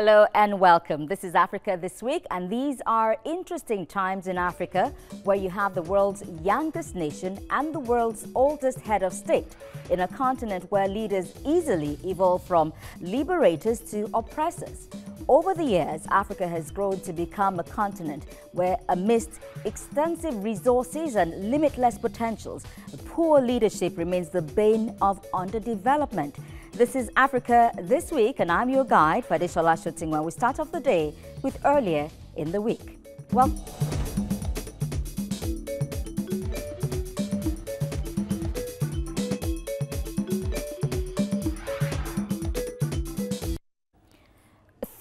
Hello and welcome. This is Africa This Week, and these are interesting times in Africa where you have the world's youngest nation and the world's oldest head of state in a continent where leaders easily evolve from liberators to oppressors. Over the years, Africa has grown to become a continent where, amidst extensive resources and limitless potentials, poor leadership remains the bane of underdevelopment. This is Africa This Week, and I'm your guide, Fadishola Shutingwa. We start off the day with earlier in the week. Well,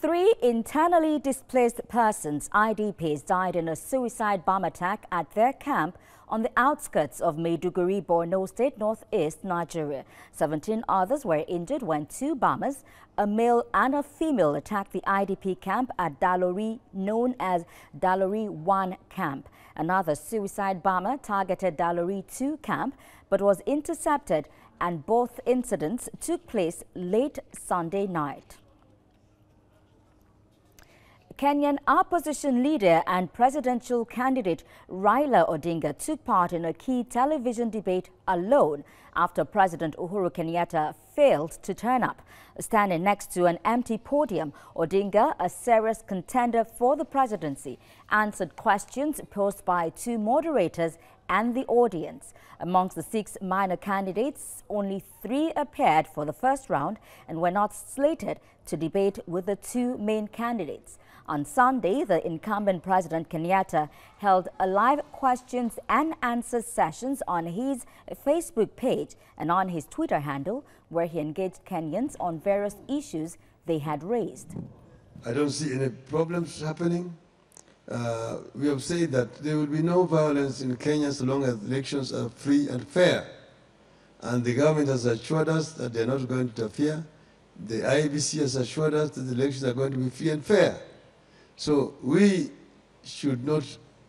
three internally displaced persons, IDPs, died in a suicide bomb attack at their camp on the outskirts of Maiduguri, Borno State, northeast Nigeria. 17 others were injured when two bombers, a male and a female, attacked the IDP camp at Dalori, known as Dalori 1 camp. Another suicide bomber targeted Dalori 2 camp, but was intercepted, and both incidents took place late Sunday night. Kenyan opposition leader and presidential candidate Raila Odinga took part in a key television debate alone after President Uhuru Kenyatta failed to turn up. Standing next to an empty podium, Odinga, a serious contender for the presidency, answered questions posed by two moderators and the audience. Amongst the 6 minor candidates, only 3 appeared for the first round and were not slated to debate with the 2 main candidates. On Sunday, the incumbent President Kenyatta held a live questions and answers sessions on his Facebook page and on his Twitter handle, where he engaged Kenyans on various issues they had raised. I don't see any problems happening. We have said that there will be no violence in Kenya so long as elections are free and fair. And the government has assured us that they're not going to interfere. The IEBC has assured us that the elections are going to be free and fair. So we should not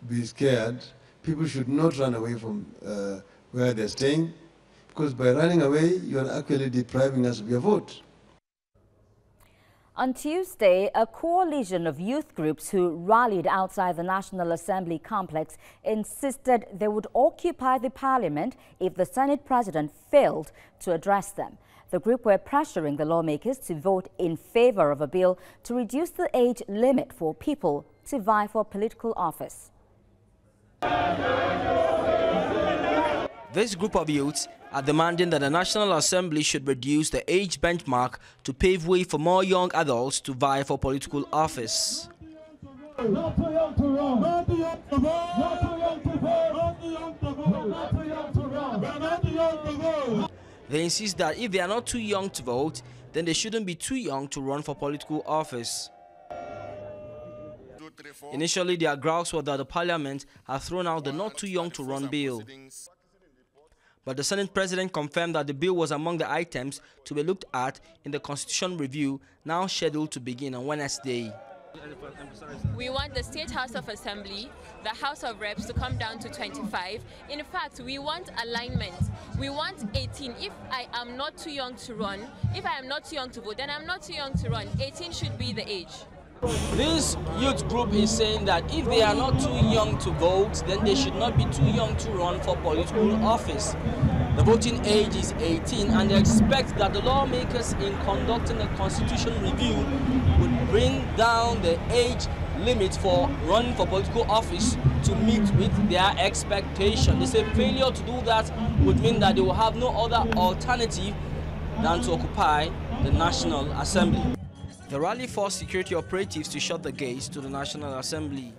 be scared. People should not run away from where they're staying, because by running away, you are actually depriving us of your vote. On Tuesday, a coalition of youth groups who rallied outside the National Assembly complex insisted they would occupy the parliament if the Senate president failed to address them. The group were pressuring the lawmakers to vote in favor of a bill to reduce the age limit for people to vie for political office. This group of youths are demanding that the National Assembly should reduce the age benchmark to pave way for more young adults to vie for political office. Not too young to run. Not too young to vote. Not too young to vote. Not too young to vote. Not too young to run. Not too young to vote. They insist that if they are not too young to vote, then they shouldn't be too young to run for political office. Initially, their grouse were that the parliament had thrown out the not too young to run bill. But the Senate president confirmed that the bill was among the items to be looked at in the constitution review now scheduled to begin on Wednesday. We want the State House of Assembly, the House of Reps to come down to 25. In fact, we want alignment. We want 18. If I am not too young to run, if I am not too young to vote, then I'm not too young to run. 18 should be the age. This youth group is saying that if they are not too young to vote, then they should not be too young to run for political office. The voting age is 18, and they expect that the lawmakers in conducting the constitution review would bring down the age limit for running for political office to meet with their expectation. They say failure to do that would mean that they will have no other alternative than to occupy the National Assembly. The rally forced security operatives to shut the gates to the National Assembly.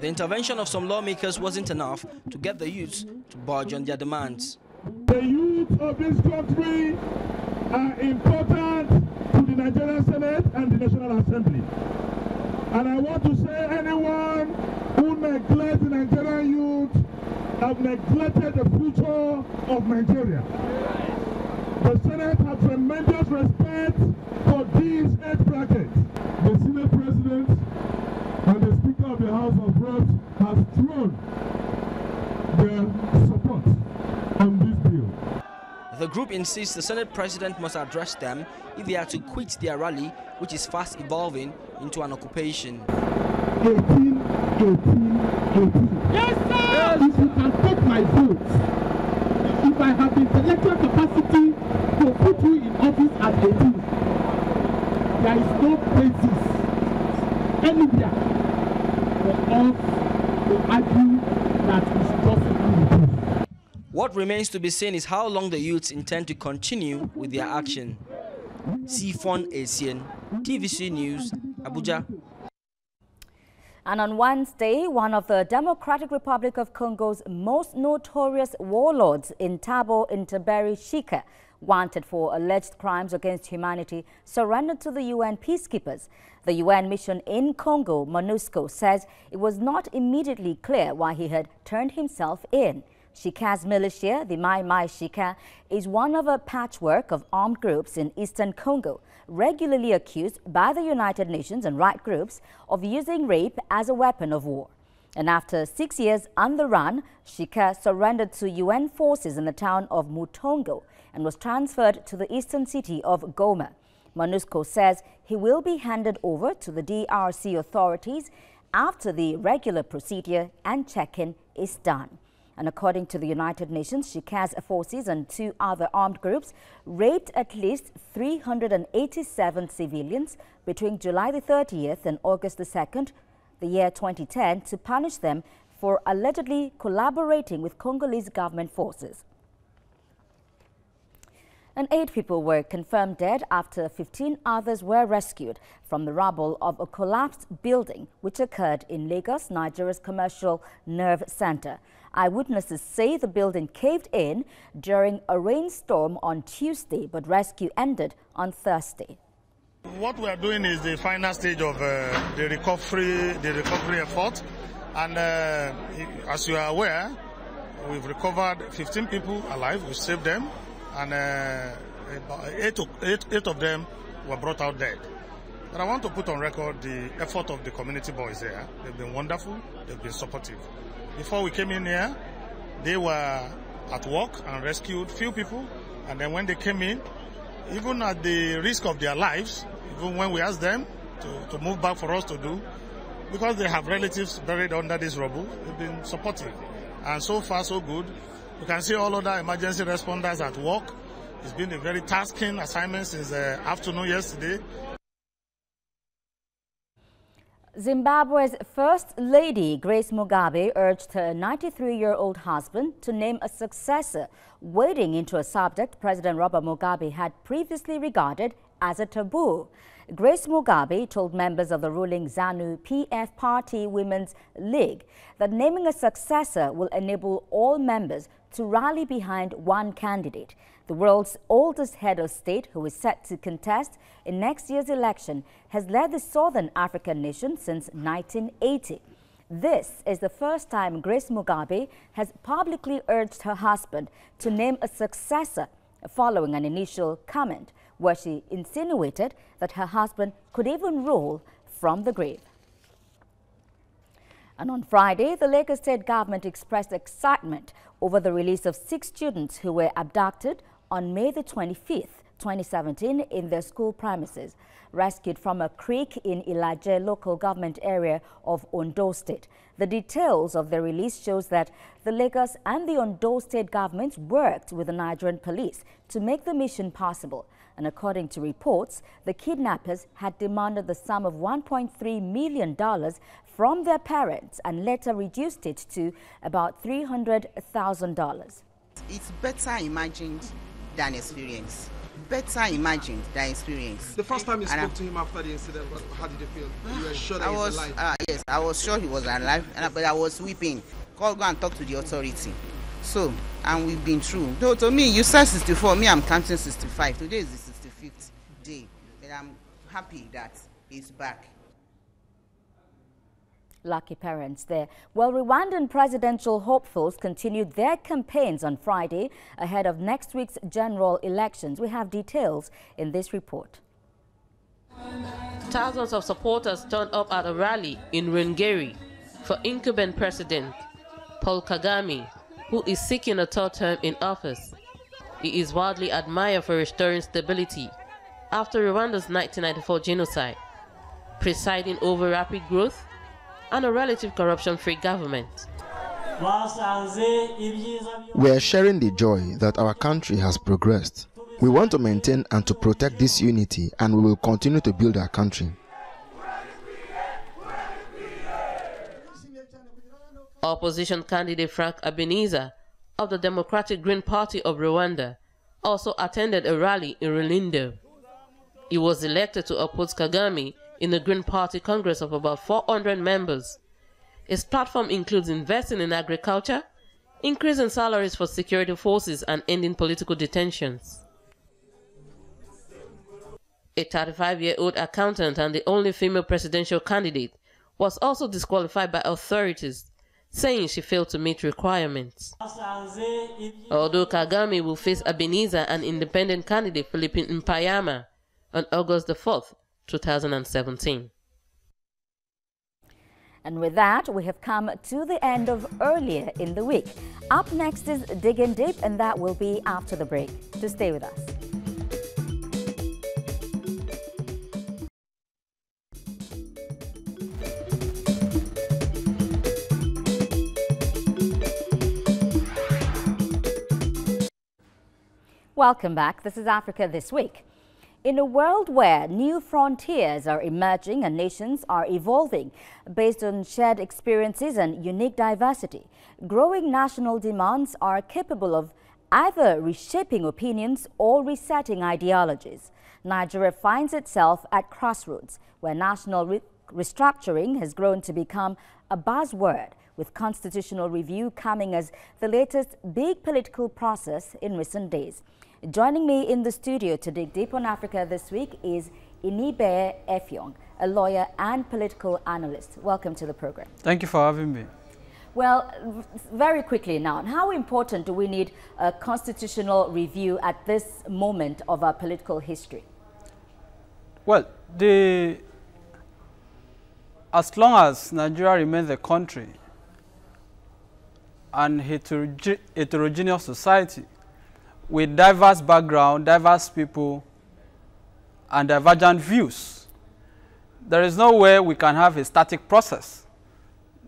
The intervention of some lawmakers wasn't enough to get the youths to budge on their demands. The youth of this country are important to the Nigerian Senate and the National Assembly. And I want to say anyone who neglects the Nigerian youth have neglected the future of Nigeria. The Senate has tremendous respect for these 8 brackets. The Senate President and the Speaker of the House of Reps has thrown their support on this bill. The group insists the Senate president must address them if they are to quit their rally, which is fast evolving into an occupation. 18. Yes, sir! If you can take my vote, if I have intellectual capacity to put you in office at 18, there is no basis anywhere for us to argue that it's possible. What remains to be seen is how long the youths intend to continue with their action. Sifon Essien, TVC News, Abuja. And on Wednesday, one of the Democratic Republic of Congo's most notorious warlords in Tabo Inteberi Shika, wanted for alleged crimes against humanity, surrendered to the UN peacekeepers. The UN mission in Congo, MONUSCO, says it was not immediately clear why he had turned himself in. Shika's militia, the Mai Mai Shika, is one of a patchwork of armed groups in eastern Congo, regularly accused by the United Nations and right groups of using rape as a weapon of war. And after 6 years on the run, Shika surrendered to UN forces in the town of Mutongo and was transferred to the eastern city of Goma. MONUSCO says he will be handed over to the DRC authorities after the regular procedure and check-in is done. And according to the United Nations, Shika's forces and 2 other armed groups raped at least 387 civilians between July the 30th and August the 2nd, the year 2010, to punish them for allegedly collaborating with Congolese government forces. And 8 people were confirmed dead after 15 others were rescued from the rubble of a collapsed building which occurred in Lagos, Nigeria's commercial nerve center. Eyewitnesses say the building caved in during a rainstorm on Tuesday, but rescue ended on Thursday. What we are doing is the final stage of the recovery effort, and as you are aware, we've recovered 15 people alive. We saved them, and 8 of them were brought out dead. But I want to put on record the effort of the community boys here. They've been wonderful. They've been supportive. Before we came in here, they were at work and rescued few people. And then when they came in, even at the risk of their lives, even when we asked them to move back for us to do, because they have relatives buried under this rubble, they've been supportive. And so far, so good. You can see all other emergency responders at work. It's been a very tasking assignment since the afternoon yesterday. Zimbabwe's First Lady, Grace Mugabe, urged her 93-year-old husband to name a successor, wading into a subject President Robert Mugabe had previously regarded as a taboo. Grace Mugabe told members of the ruling ZANU-PF Party Women's League that naming a successor will enable all members to rally behind one candidate. The world's oldest head of state, who is set to contest in next year's election, has led the Southern African nation since 1980. This is the first time Grace Mugabe has publicly urged her husband to name a successor, following an initial comment where she insinuated that her husband could even rule from the grave. And on Friday, the Lagos State government expressed excitement over the release of 6 students who were abducted on May the 25th, 2017 in their school premises, rescued from a creek in Ilaje local government area of Ondo State. The details of the release shows that the Lagos and the Ondo State governments worked with the Nigerian police to make the mission possible. And according to reports, the kidnappers had demanded the sum of $1.3 million from their parents and later reduced it to about $300,000. It's better imagined than experience. Better imagined than experience. The first time you spoke to him after the incident, how did you feel? You were sure that he was alive? Yes, I was sure he was alive, but I was weeping. Go and talk to the authority. So, and we've been through. Though to me, you said 64, me I'm counting 65. Today is the 65th day. But I'm happy that he's back. Lucky parents there. Well, Rwandan presidential hopefuls continued their campaigns on Friday ahead of next week's general elections. We have details in this report. Thousands of supporters turned up at a rally in Rwengeri for incumbent President Paul Kagame, who is seeking a third term in office. He is widely admired for restoring stability after Rwanda's 1994 genocide, presiding over rapid growth and a relative corruption-free government. We are sharing the joy that our country has progressed. We want to maintain and to protect this unity, and we will continue to build our country. Opposition candidate Frank Ebenezer of the Democratic Green Party of Rwanda also attended a rally in Rulindo. He was elected to oppose Kagame in the Green Party Congress of about 400 members. His platform includes investing in agriculture, increasing salaries for security forces, and ending political detentions. A 35-year-old accountant and the only female presidential candidate was also disqualified by authorities, saying she failed to meet requirements. Although Kagame will face Ebenezer and independent candidate Philippine Mpayama on August the 4th, 2017. And with that, we have come to the end of Earlier in the Week. Up next is Digging Deep, and that will be after the break. To stay with us. Welcome back. This is Africa This Week. In a world where new frontiers are emerging and nations are evolving based on shared experiences and unique diversity, growing national demands are capable of either reshaping opinions or resetting ideologies. Nigeria finds itself at crossroads where national restructuring has grown to become a buzzword, with constitutional review coming as the latest big political process in recent days. Joining me in the studio to dig deep on Africa This Week is Inibe Effiong, a lawyer and political analyst. Welcome to the program. Thank you for having me. Well, very quickly now, how important do we need a constitutional review at this moment of our political history? Well, as long as Nigeria remains a country and heterogeneous society, with diverse background, diverse people, and divergent views, there is no way we can have a static process.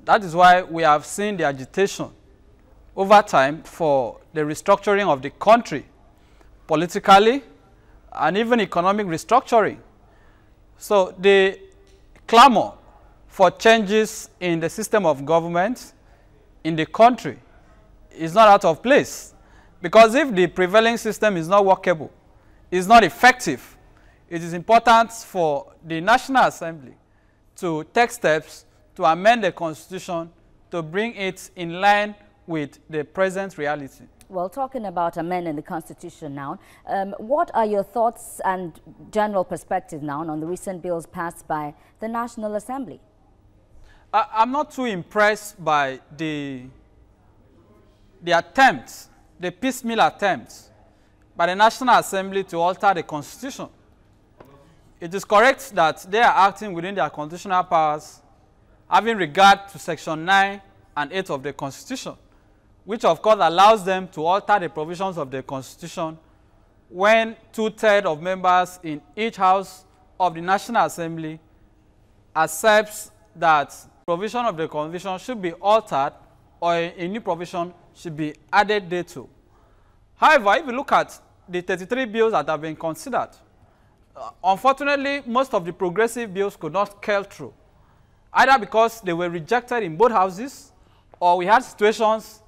That is why we have seen the agitation over time for the restructuring of the country, politically, and even economic restructuring. So the clamor for changes in the system of government in the country is not out of place. Because if the prevailing system is not workable, is not effective, it is important for the National Assembly to take steps to amend the Constitution to bring it in line with the present reality. Well, talking about amending the Constitution now, what are your thoughts and general perspective now on the recent bills passed by the National Assembly? I'm not too impressed by the attempts, the piecemeal attempts by the National Assembly to alter the Constitution. It is correct that they are acting within their constitutional powers, having regard to Section 9 and 8 of the Constitution, which of course allows them to alter the provisions of the Constitution when 2/3 of members in each house of the National Assembly accepts that provision of the Constitution should be altered or a new provision should be added thereto. However, if you look at the 33 bills that have been considered, unfortunately, most of the progressive bills could not scale through, either because they were rejected in both houses, or we had situations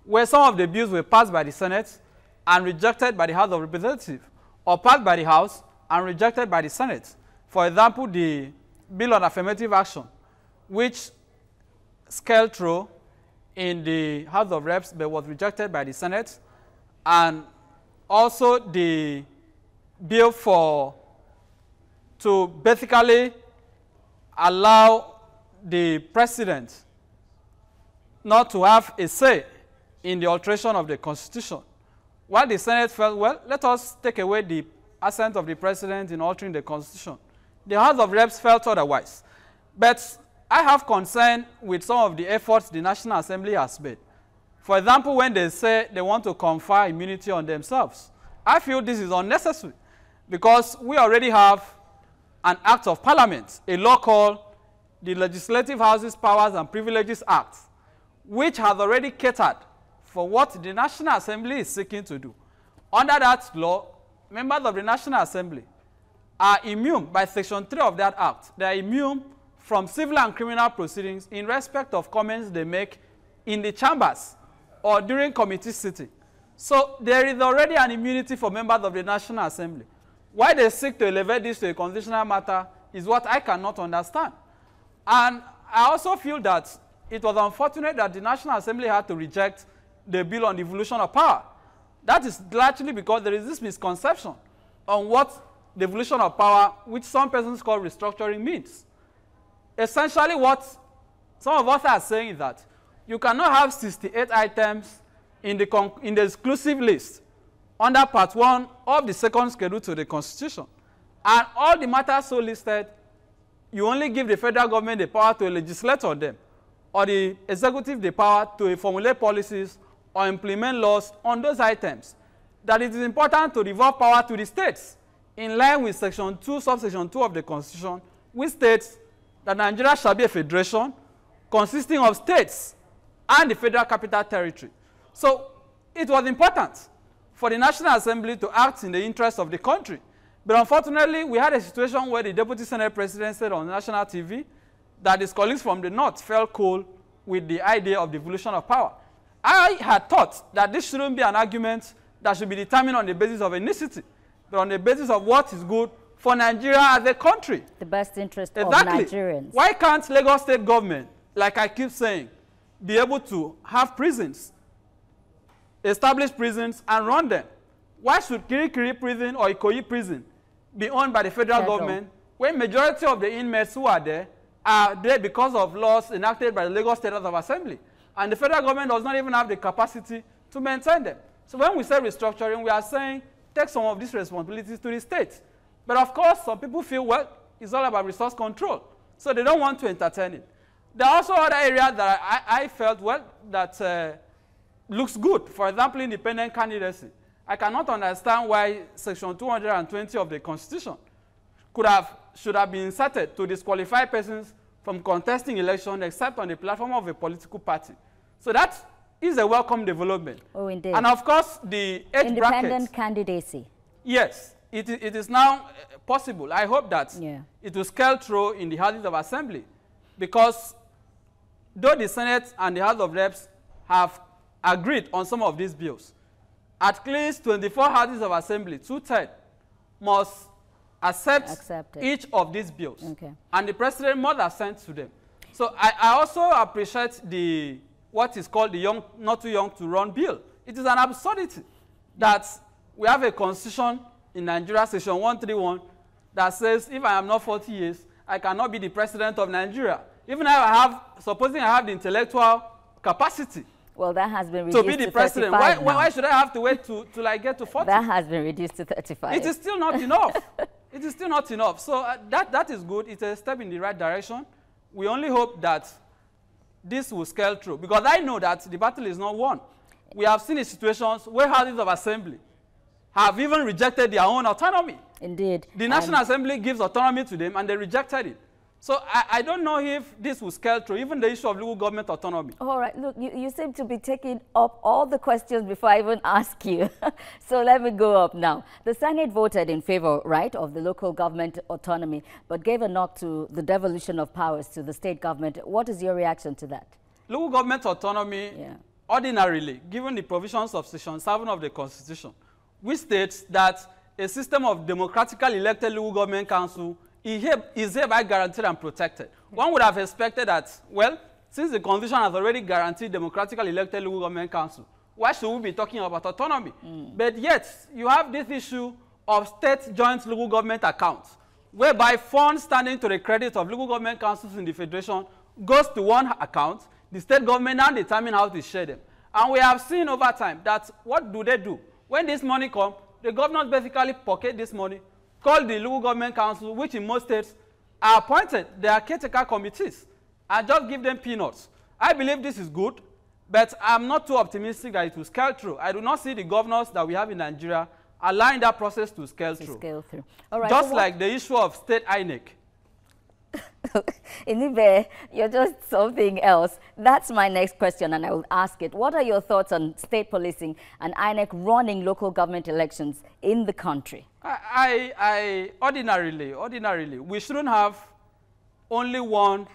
where some of the bills were passed by the Senate and rejected by the House of Representatives, or passed by the House and rejected by the Senate. For example, the Bill on Affirmative Action, which scaled through in the House of Reps but was rejected by the Senate, and also the bill to basically allow the president not to have a say in the alteration of the Constitution. While the Senate felt, well, let us take away the assent of the president in altering the Constitution. The House of Reps felt otherwise. But I have concern with some of the efforts the National Assembly has made. For example, when they say they want to confer immunity on themselves. I feel this is unnecessary because we already have an act of parliament, a law called the Legislative Houses Powers and Privileges Act, which has already catered for what the National Assembly is seeking to do. Under that law, members of the National Assembly are immune by Section 3 of that act. They are immune from civil and criminal proceedings in respect of comments they make in the chambers or during committee sitting. So there is already an immunity for members of the National Assembly. Why they seek to elevate this to a constitutional matter is what I cannot understand. And I also feel that it was unfortunate that the National Assembly had to reject the bill on devolution of power. That is largely because there is this misconception on what devolution of power, which some persons call restructuring, means. Essentially what some of us are saying is that you cannot have 68 items in the exclusive list under Part 1 of the second schedule to the Constitution. And all the matters so listed, you only give the federal government the power to legislate on them, or the executive the power to formulate policies or implement laws on those items. That it is important to devolve power to the states, in line with Section 2, subsection 2 of the Constitution, which states that Nigeria shall be a federation consisting of states and the Federal Capital Territory. So it was important for the National Assembly to act in the interest of the country. But unfortunately, we had a situation where the Deputy Senate President said on national TV that his colleagues from the North fell cold with the idea of devolution of power. I had thought that this shouldn't be an argument that should be determined on the basis of ethnicity, but on the basis of what is good for Nigeria as a country. The best interest exactly. of Nigerians. Why can't Lagos State government, like I keep saying, be able to have prisons, establish prisons, and run them? Why should Kirikiri prison or Ikoyi prison be owned by the federal government when majority of the inmates who are there because of laws enacted by the Lagos State House of Assembly? And the federal government does not even have the capacity to maintain them. So when we say restructuring, we are saying take some of these responsibilities to the states. But of course, some people feel, well, it's all about resource control. So they don't want to entertain it. There are also other areas that I felt, well, that looks good. For example, independent candidacy. I cannot understand why Section 220 of the Constitution should have been inserted to disqualify persons from contesting elections except on the platform of a political party. So that is a welcome development. Oh, indeed. And of course, the age bracket. Independent candidacy. Yes, it is now possible. I hope that it will scale through in the Houses of Assembly, because though the Senate and the House of Reps have agreed on some of these bills, at least 24 Houses of Assembly, 2/3, must accept each of these bills. Okay. And the President must assent to them. So I also appreciate what is called the not too young to run bill. It is an absurdity that we have a constitution in Nigeria, Section 131, that says if I am not 40 years, I cannot be the president of Nigeria. Even if supposing I have the intellectual capacity. Well, that has been reduced to be the president. Why should I have to wait to like get to 40? That has been reduced to 35. It is still not enough. It is still not enough. So that is good. It's a step in the right direction. We only hope that this will scale through, because I know that the battle is not won. We have seen situations where Houses of Assembly have even rejected their own autonomy. Indeed. The National Assembly gives autonomy to them, and they rejected it. So I don't know if this will scale through, even the issue of local government autonomy. All right. Look, you seem to be taking up all the questions before I even ask you. So let me go up now. The Senate voted in favor, right, of the local government autonomy, but gave a knock to the devolution of powers to the state government. What is your reaction to that? Local government autonomy, ordinarily, given the provisions of Section 7 of the Constitution, which states that a system of democratically elected local government council is hereby guaranteed and protected. One would have expected that, well, since the Constitution has already guaranteed democratically elected local government council, why should we be talking about autonomy? But yet, you have this issue of state joint local government accounts, whereby funds standing to the credit of local government councils in the federation goes to one account, the state government now determine how to share them. And we have seen over time that what do? When this money comes, the governors basically pocket this money, call the local government council, which in most states are appointed. They are caretaker committees, and just give them peanuts. I believe this is good. But I'm not too optimistic that it will scale through. I do not see the governors that we have in Nigeria allowing that process to scale through. All right, just like the issue of state INEC. Inibe, you're just something else. That's my next question, and I will ask it. What are your thoughts on state policing and INEC running local government elections in the country? Ordinarily, we shouldn't have only one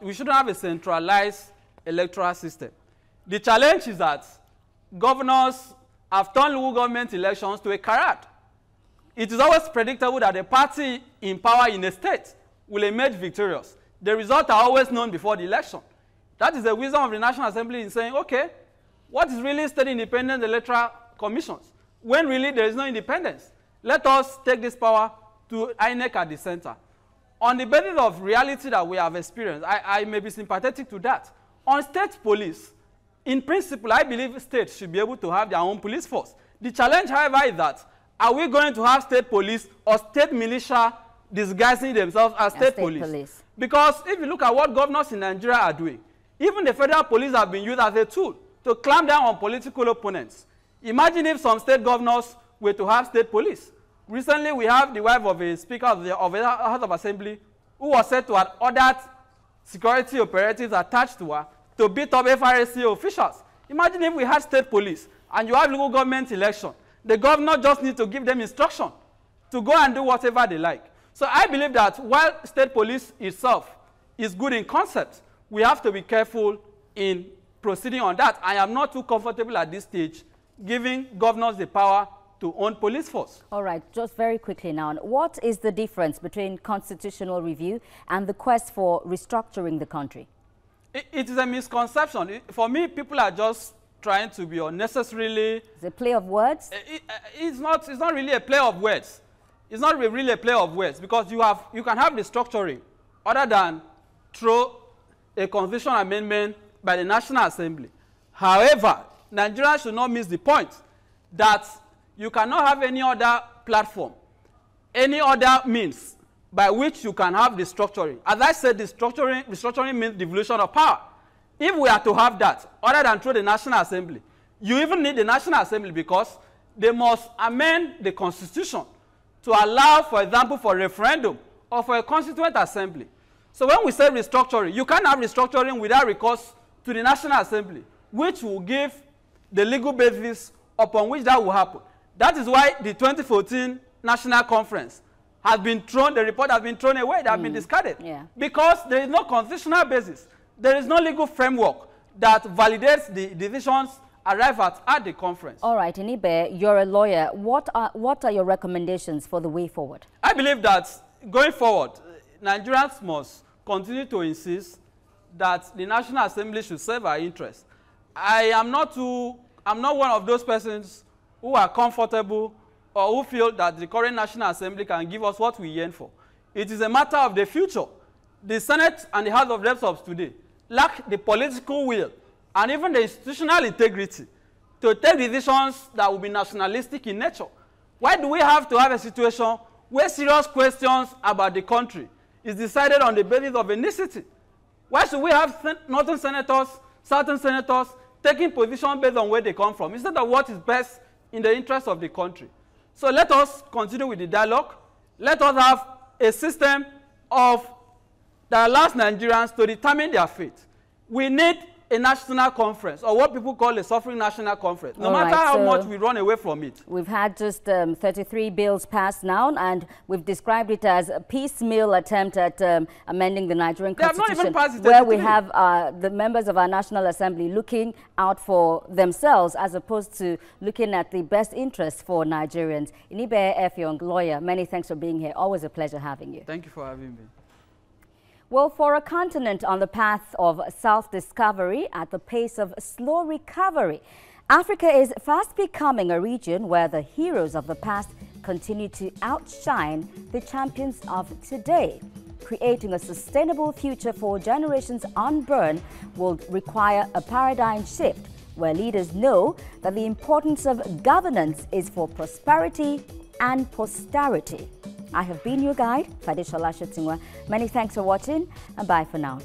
we shouldn't have a centralized electoral system. The challenge is that governors have turned local government elections to a charade. It is always predictable that the party in power in a state will emerge victorious. The results are always known before the election. That is the wisdom of the National Assembly in saying, okay, what is really state independent electoral commissions? When really there is no independence, let us take this power to INEC at the center. On the basis of reality that we have experienced, I may be sympathetic to that. On state police, in principle, I believe states should be able to have their own police force. The challenge, however, is that are we going to have state police or state militia disguising themselves as state police? Because if you look at what governors in Nigeria are doing, even the federal police have been used as a tool to clamp down on political opponents. Imagine if some state governors were to have state police. Recently, we have the wife of a speaker of the House of Assembly who was said to have ordered security operatives attached to her to beat up FRSC officials. Imagine if we had state police and you have local government election. The governor just needs to give them instruction to go and do whatever they like. So I believe that while state police itself is good in concept, we have to be careful in proceeding on that. I am not too comfortable at this stage giving governors the power to own police force. All right, just very quickly now, what is the difference between constitutional review and the quest for restructuring the country? It is a misconception. For me, people are just trying to be unnecessarily... It's a play of words? It's not really a play of words. It's not really a play of words because you can have restructuring other than through a constitutional amendment by the National Assembly. However, Nigeria should not miss the point that you cannot have any other platform, any other means by which you can have restructuring. As I said, restructuring means devolution of power. If we are to have that, other than through the National Assembly, you even need the National Assembly because they must amend the Constitution to allow, for example, for referendum or for a constituent assembly. So when we say restructuring, you can't have restructuring without recourse to the National Assembly, which will give the legal basis upon which that will happen. That is why the 2014 National Conference has been thrown, the report has been thrown away, they have been discarded. Yeah. Because there is no constitutional basis. There is no legal framework that validates the decisions arrived at the conference. All right, Inibe, you're a lawyer. What are your recommendations for the way forward? I believe that going forward, Nigerians must continue to insist that the National Assembly should serve our interests. I'm not one of those persons who are comfortable or who feel that the current National Assembly can give us what we yearn for. It is a matter of the future. The Senate and the House of Reps of today lack the political will and even the institutional integrity to take decisions that will be nationalistic in nature. Why do we have to have a situation where serious questions about the country is decided on the basis of ethnicity? Why should we have northern senators, southern senators taking position based on where they come from instead of what is best in the interest of the country? So let us continue with the dialogue. Let us have a system that allows Nigerians to determine their fate. We need a national conference, or what people call a sovereign national conference, no matter how much we run away from it. We've had just 33 bills passed now, and we've described it as a piecemeal attempt at amending the Nigerian Constitution, where we have the members of our National Assembly looking out for themselves as opposed to looking at the best interests for Nigerians. Inibe Effiong, lawyer, many thanks for being here. Always a pleasure having you. Thank you for having me. Well, for a continent on the path of self-discovery at the pace of slow recovery, Africa is fast becoming a region where the heroes of the past continue to outshine the champions of today. Creating a sustainable future for generations unborn will require a paradigm shift where leaders know that the importance of governance is for prosperity and posterity. I have been your guide, Fadishola Shotingwa. Many thanks for watching, and bye for now.